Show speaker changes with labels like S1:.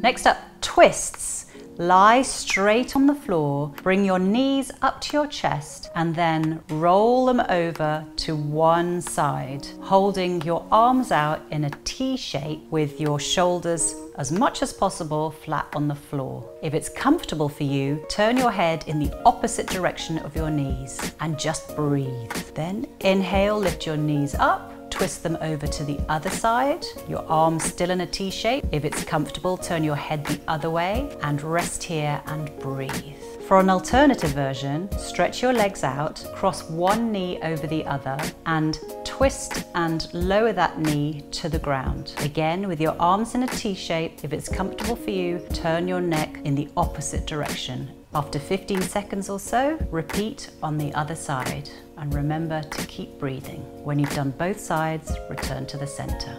S1: Next up, twists. Lie straight on the floor, bring your knees up to your chest and then roll them over to one side, holding your arms out in a T shape with your shoulders as much as possible flat on the floor. If it's comfortable for you, turn your head in the opposite direction of your knees and just breathe. Then inhale, lift your knees up. Twist them over to the other side, your arms still in a T shape. If it's comfortable, turn your head the other way and rest here and breathe. For an alternative version, stretch your legs out, cross one knee over the other and twist and lower that knee to the ground. Again, with your arms in a T shape. If it's comfortable for you, turn your neck in the opposite direction. After 15 seconds or so, repeat on the other side. And remember to keep breathing. When you've done both sides, return to the center.